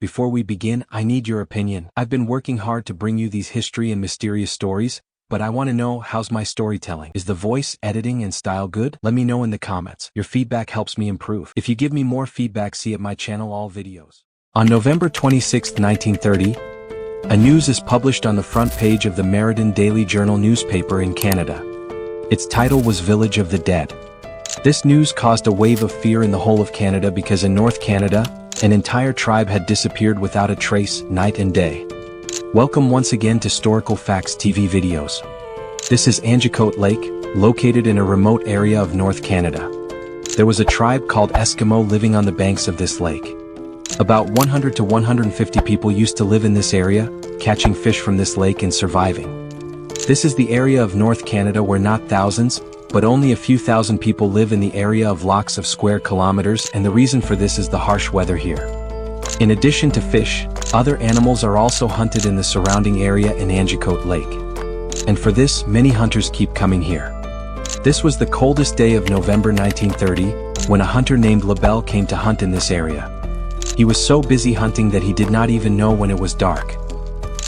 before we begin, I need your opinion. I've been working hard to bring you these history and mysterious stories, but I want to know, how's my storytelling? Is the voice, editing, and style good? Let me know in the comments. Your feedback helps me improve. If you give me more feedback, see at my channel all videos. On November 26, 1930, a news is published on the front page of the Meriden Daily Journal newspaper in Canada. Its title was Village of the Dead. This news caused a wave of fear in the whole of Canada because in North Canada, an entire tribe had disappeared without a trace, night and day. Welcome once again to Storicalfactstv videos. This is Anjikuni Lake, located in a remote area of North Canada. There was a tribe called Eskimo living on the banks of this lake. About 100 to 150 people used to live in this area, catching fish from this lake and surviving. This is the area of North Canada where not thousands, but only a few thousand people live in the area of lots of square kilometers, and the reason for this is the harsh weather here. In addition to fish, other animals are also hunted in the surrounding area in Angikuni Lake. And for this, many hunters keep coming here. This was the coldest day of November 1930, when a hunter named Lebel came to hunt in this area. He was so busy hunting that he did not even know when it was dark.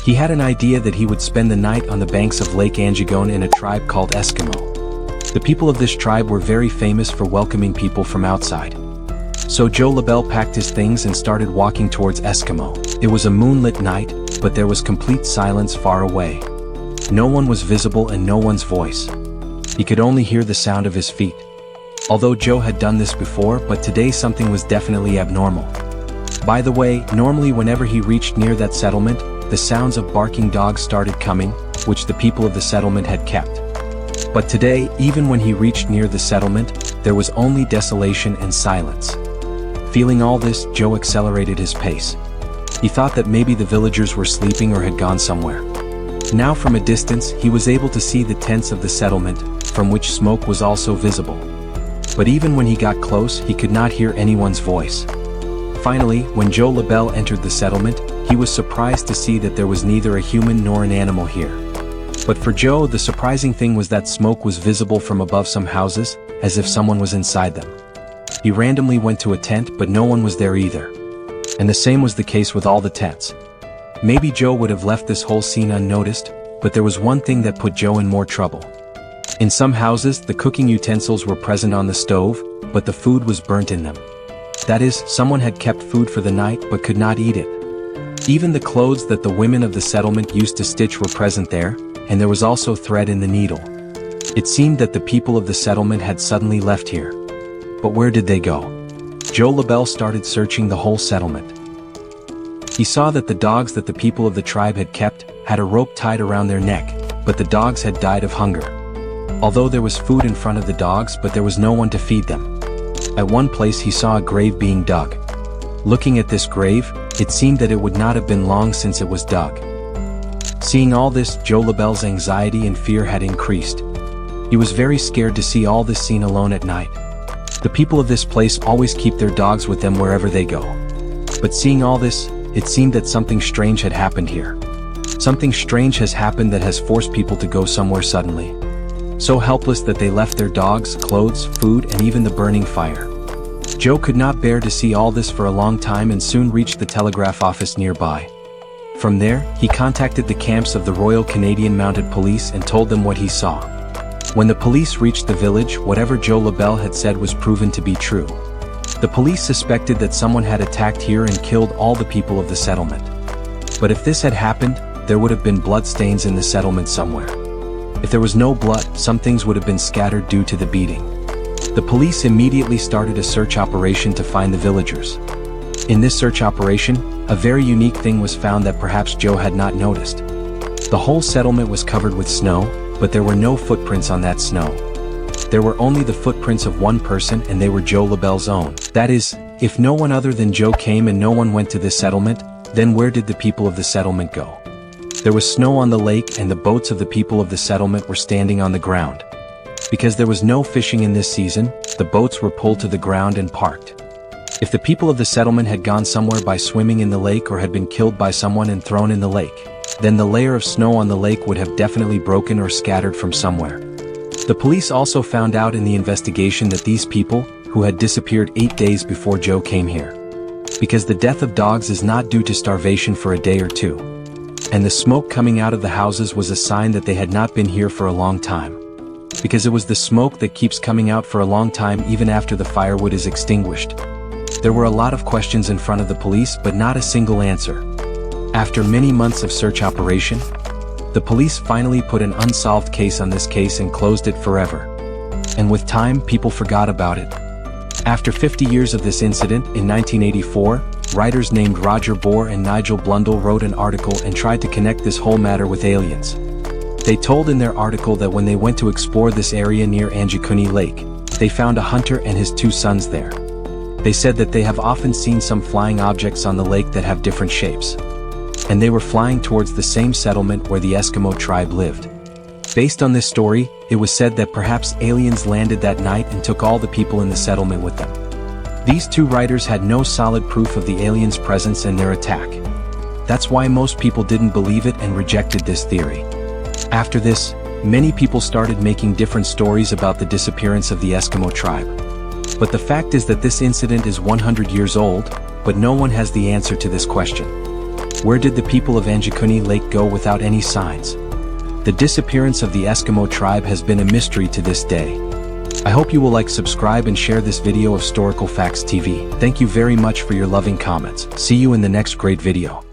He had an idea that he would spend the night on the banks of Lake Angikuni in a tribe called Eskimo. The people of this tribe were very famous for welcoming people from outside. So Joe Lebel packed his things and started walking towards Eskimo. It was a moonlit night, but there was complete silence far away. No one was visible and no one's voice. He could only hear the sound of his feet. Although Joe had done this before, but today something was definitely abnormal. By the way, normally whenever he reached near that settlement, the sounds of barking dogs started coming, which the people of the settlement had kept. But today, even when he reached near the settlement, there was only desolation and silence. Feeling all this, Joe accelerated his pace. He thought that maybe the villagers were sleeping or had gone somewhere. Now from a distance, he was able to see the tents of the settlement, from which smoke was also visible. But even when he got close, he could not hear anyone's voice. Finally, when Joe Lebel entered the settlement, he was surprised to see that there was neither a human nor an animal here. But for Joe, the surprising thing was that smoke was visible from above some houses, as if someone was inside them. He randomly went to a tent, but no one was there either. And the same was the case with all the tents. Maybe Joe would have left this whole scene unnoticed, but there was one thing that put Joe in more trouble. In some houses, the cooking utensils were present on the stove, but the food was burnt in them. That is, someone had kept food for the night but could not eat it. Even the clothes that the women of the settlement used to stitch were present there, and there was also thread in the needle. It seemed that the people of the settlement had suddenly left here. But where did they go? Joe Lebel started searching the whole settlement. He saw that the dogs that the people of the tribe had kept had a rope tied around their neck, but the dogs had died of hunger. Although there was food in front of the dogs, but there was no one to feed them. At one place he saw a grave being dug. Looking at this grave, it seemed that it would not have been long since it was dug. Seeing all this, Joe Lebel's anxiety and fear had increased. He was very scared to see all this scene alone at night. The people of this place always keep their dogs with them wherever they go. But seeing all this, it seemed that something strange had happened here. Something strange has happened that has forced people to go somewhere suddenly. So helpless that they left their dogs, clothes, food, and even the burning fire. Joe could not bear to see all this for a long time and soon reached the telegraph office nearby. From there, he contacted the camps of the Royal Canadian Mounted Police and told them what he saw. When the police reached the village, whatever Joe Lebel had said was proven to be true. The police suspected that someone had attacked here and killed all the people of the settlement. But if this had happened, there would have been bloodstains in the settlement somewhere. If there was no blood, some things would have been scattered due to the beating. The police immediately started a search operation to find the villagers. In this search operation, a very unique thing was found that perhaps Joe had not noticed. The whole settlement was covered with snow, but there were no footprints on that snow. There were only the footprints of one person, and they were Joe Lebel's own. That is, if no one other than Joe came and no one went to this settlement, then where did the people of the settlement go? There was snow on the lake and the boats of the people of the settlement were standing on the ground. Because there was no fishing in this season, the boats were pulled to the ground and parked. If the people of the settlement had gone somewhere by swimming in the lake or had been killed by someone and thrown in the lake, then the layer of snow on the lake would have definitely broken or scattered from somewhere. The police also found out in the investigation that these people, who had disappeared 8 days before Joe came here, Because the death of dogs is not due to starvation for a day or two. And the smoke coming out of the houses was a sign that they had not been here for a long time. Because it was the smoke that keeps coming out for a long time even after the firewood is extinguished. There were a lot of questions in front of the police, but not a single answer. After many months of search operation, the police finally put an unsolved case on this case and closed it forever. And with time, people forgot about it. After 50 years of this incident, in 1984, writers named Roger Bohr and Nigel Blundell wrote an article and tried to connect this whole matter with aliens. They told in their article that when they went to explore this area near Angikuni Lake, they found a hunter and his 2 sons there. They said that they have often seen some flying objects on the lake that have different shapes. And they were flying towards the same settlement where the Eskimo tribe lived. Based on this story, it was said that perhaps aliens landed that night and took all the people in the settlement with them. These 2 writers had no solid proof of the aliens' presence and their attack. That's why most people didn't believe it and rejected this theory. After this, many people started making different stories about the disappearance of the Eskimo tribe. But the fact is that this incident is 100 years old, but no one has the answer to this question. Where did the people of Anjikuni Lake go without any signs? The disappearance of the Eskimo tribe has been a mystery to this day. I hope you will like, subscribe and share this video of Storicalfactstv. Thank you very much for your loving comments. See you in the next great video.